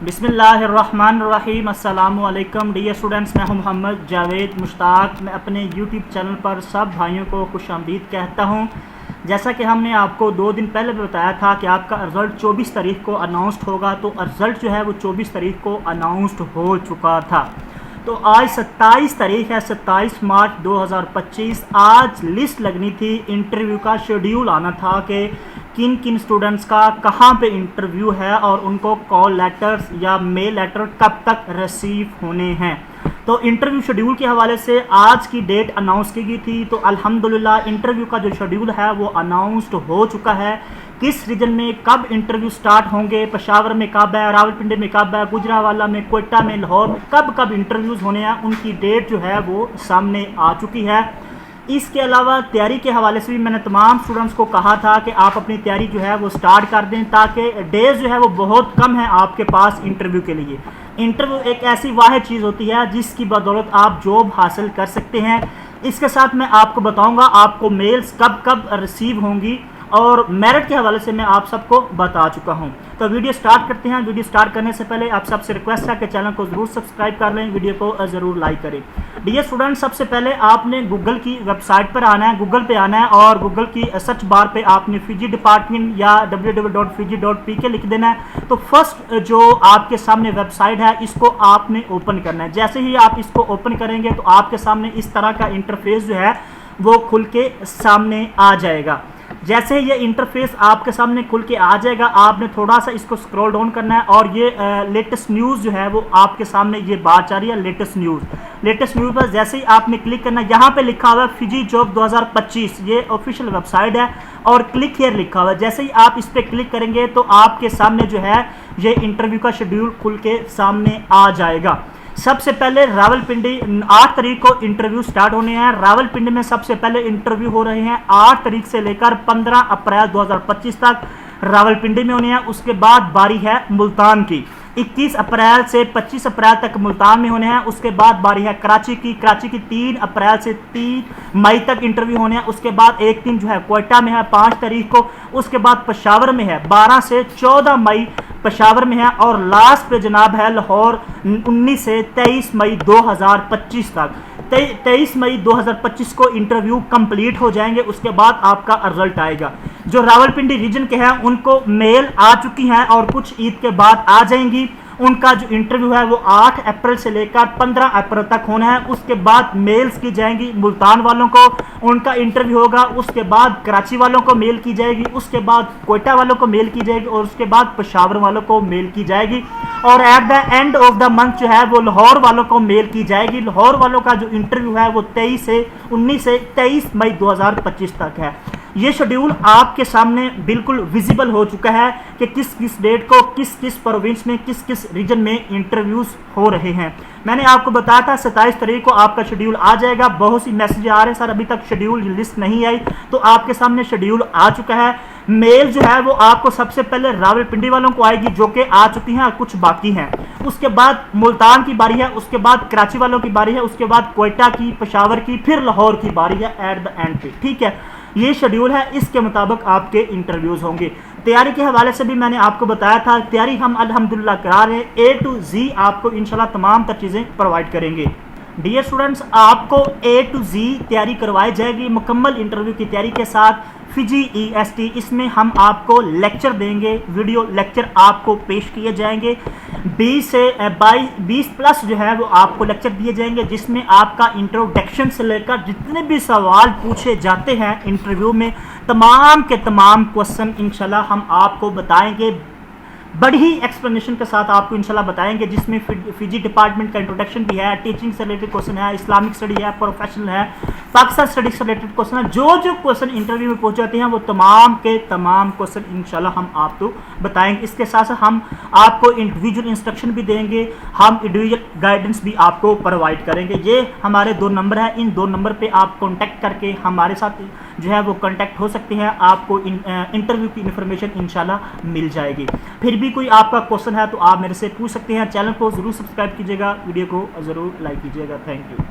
बिस्मिल्लाहिर्रहमानिर्रहीम अस्सलामु अलैकुम डियर स्टूडेंट्स, मैं हूं मोहम्मद जावेद मुश्ताक। मैं अपने यूट्यूब चैनल पर सब भाइयों को खुशामदीद कहता हूं। जैसा कि हमने आपको 2 दिन पहले भी बताया था कि आपका रिज़ल्ट 24 तारीख को अनाउंसड होगा, तो रिज़ल्ट जो है वो 24 तारीख को अनाउंसड हो चुका था। तो आज 27 तारीख है, 27 मार्च 2025। आज लिस्ट लगनी थी, इंटरव्यू का शेड्यूल आना था कि किन किन स्टूडेंट्स का कहाँ पे इंटरव्यू है और उनको कॉल लेटर्स या मेल लेटर कब तक रिसीव होने हैं। तो इंटरव्यू शेड्यूल के हवाले से आज की डेट अनाउंस की गई थी। तो अल्हम्दुलिल्लाह इंटरव्यू का जो शेड्यूल है वो अनाउंस्ड हो चुका है। किस रीजन में कब इंटरव्यू स्टार्ट होंगे, पेशावर में कब है, रावलपिंडी में कब है, गुजरांवाला में, कोयटा में, लाहौर में कब कब इंटरव्यूज़ होने हैं, उनकी डेट जो है वो सामने आ चुकी है। इसके अलावा तैयारी के हवाले से भी मैंने तमाम स्टूडेंट्स को कहा था कि आप अपनी तैयारी जो है वो स्टार्ट कर दें, ताकि डेज जो है वो बहुत कम है आपके पास इंटरव्यू के लिए। इंटरव्यू एक ऐसी वाहिद चीज़ होती है जिसकी बदौलत आप जॉब हासिल कर सकते हैं। इसके साथ मैं आपको बताऊंगा आपको मेल्स कब कब रिसीव होंगी और मेरिट के हवाले से मैं आप सबको बता चुका हूं। तो वीडियो स्टार्ट करते हैं। वीडियो स्टार्ट करने से पहले आप सबसे रिक्वेस्ट है कि चैनल को ज़रूर सब्सक्राइब कर लें, वीडियो को ज़रूर लाइक करें। डियर स्टूडेंट, सबसे पहले आपने गूगल की वेबसाइट पर आना है, गूगल पे आना है और गूगल की सर्च बार पे आपने फिजी डिपार्टमेंट या www.fiji.pk लिख देना है। तो फर्स्ट जो आपके सामने वेबसाइट है इसको आपने ओपन करना है। जैसे ही आप इसको ओपन करेंगे तो आपके सामने इस तरह का इंटरफेस जो है वो खुल के सामने आ जाएगा। जैसे ये इंटरफेस आपके सामने खुल के आ जाएगा, आपने थोड़ा सा इसको स्क्रॉल डाउन करना है और ये लेटेस्ट न्यूज़ जो है वो आपके सामने ये बात आ रही है लेटेस्ट न्यूज़। लेटेस्ट न्यूज़ पर जैसे ही आपने क्लिक करना है, यहाँ पे लिखा हुआ है फिजी जॉब 2025, ये ऑफिशियल वेबसाइट है और क्लिक हियर लिखा हुआ है। जैसे ही आप इस पर क्लिक करेंगे तो आपके सामने जो है ये इंटरव्यू का शेड्यूल खुल के सामने आ जाएगा। सबसे पहले रावलपिंडी 8 तारीख को इंटरव्यू स्टार्ट होने हैं। रावलपिंडी में सबसे पहले इंटरव्यू हो रहे हैं 8 तारीख से लेकर 15 अप्रैल 2025 तक रावलपिंडी में होने हैं। उसके बाद बारी है मुल्तान की, 21 अप्रैल से 25 अप्रैल तक मुल्तान में होने हैं। उसके बाद बारी है कराची की, 3 अप्रैल से 3 मई तक इंटरव्यू होने हैं। उसके बाद एक दिन जो है कोयटा में है 5 तारीख को। उसके बाद पेशावर में है 12 से 14 मई पेशावर में है और लास्ट पे जनाब है लाहौर 19 से 23 मई 2025 तक। 23 मई 2025 को इंटरव्यू कंप्लीट हो जाएंगे। उसके बाद आपका रिजल्ट आएगा। जो रावलपिंडी रीजन के हैं उनको मेल आ चुकी हैं और कुछ ईद के बाद आ जाएंगी। उनका जो इंटरव्यू है वो 8 अप्रैल से लेकर 15 अप्रैल तक होना है। उसके बाद मेल्स की जाएंगी मुल्तान वालों को, उनका इंटरव्यू होगा। उसके बाद कराची वालों को मेल की जाएगी, उसके बाद कोयटा वालों को मेल की जाएगी और उसके बाद पेशावर वालों को मेल की जाएगी और at the end of the month जो है वो लाहौर वालों को मेल की जाएगी। लाहौर वालों का जो इंटरव्यू है वो 19 से 23 मई 2025 तक है। ये शेड्यूल आपके सामने बिल्कुल विजिबल हो चुका है कि किस किस डेट को किस किस प्रोविंस में किस किस रीजन में इंटरव्यूज़ हो रहे हैं। मैंने आपको बताया था 27 तारीख को आपका शेड्यूल आ जाएगा। बहुत सी मैसेज आ रहे हैं सर अभी तक शेड्यूल लिस्ट नहीं आई, तो आपके सामने शेड्यूल आ चुका है। मेल जो है वो आपको सबसे पहले रावलपिंडी वालों को आएगी जो कि आ चुकी हैं और कुछ बाकी हैं। उसके बाद मुल्तान की बारी है, उसके बाद कराची वालों की बारी है, उसके बाद कोयटा की, पेशावर की, फिर लाहौर की बारी है एट द एंड पे। ठीक है, ये शेड्यूल है, इसके मुताबिक आपके इंटरव्यूज़ होंगे। तैयारी के हवाले से भी मैंने आपको बताया था, तैयारी हम अल्हम्दुलिल्लाह करा रहे हैं। A to Z आपको इंशाल्लाह तमाम तर चीज़ें प्रोवाइड करेंगे। डियर स्टूडेंट्स, आपको A to Z तैयारी करवाई जाएगी मुकम्मल इंटरव्यू की तैयारी के साथ। फिजी EST इसमें हम आपको लेक्चर देंगे, वीडियो लेक्चर आपको पेश किए जाएंगे। 20 प्लस जो है वो आपको लेक्चर दिए जाएंगे जिसमें आपका इंट्रोडक्शन से लेकर जितने भी सवाल पूछे जाते हैं इंटरव्यू में तमाम के तमाम क्वेश्चन इंशाल्लाह हम आपको बताएंगे। बड़ी ही एक्सप्लेनेशन के साथ आपको इंशाल्लाह बताएंगे, जिसमें फिजी डिपार्टमेंट का इंट्रोडक्शन भी है, टीचिंग से रिलेटेड क्वेश्चन है, इस्लामिक स्टडी है, प्रोफेशनल है, पाकिस्तान स्टडीज से रिलेटेड क्वेश्चन है। जो जो क्वेश्चन इंटरव्यू में पूछे जाते हैं वो तमाम के तमाम क्वेश्चन इंशाल्लाह हम आपको बताएंगे। इसके साथ साथ हम आपको इंडिविजुअल इंस्ट्रक्शन भी देंगे, हम इंडिविजुअल गाइडेंस भी आपको प्रोवाइड करेंगे। ये हमारे 2 नंबर हैं, इन 2 नंबर पर आप कॉन्टैक्ट करके हमारे साथ जो है वो कॉन्टैक्ट हो सकते हैं। आपको इंटरव्यू की इन्फॉर्मेशन इंशाल्लाह मिल जाएगी। फिर भी कोई आपका क्वेश्चन है तो आप मेरे से पूछ सकते हैं। चैनल को ज़रूर सब्सक्राइब कीजिएगा, वीडियो को ज़रूर लाइक कीजिएगा। Thank you.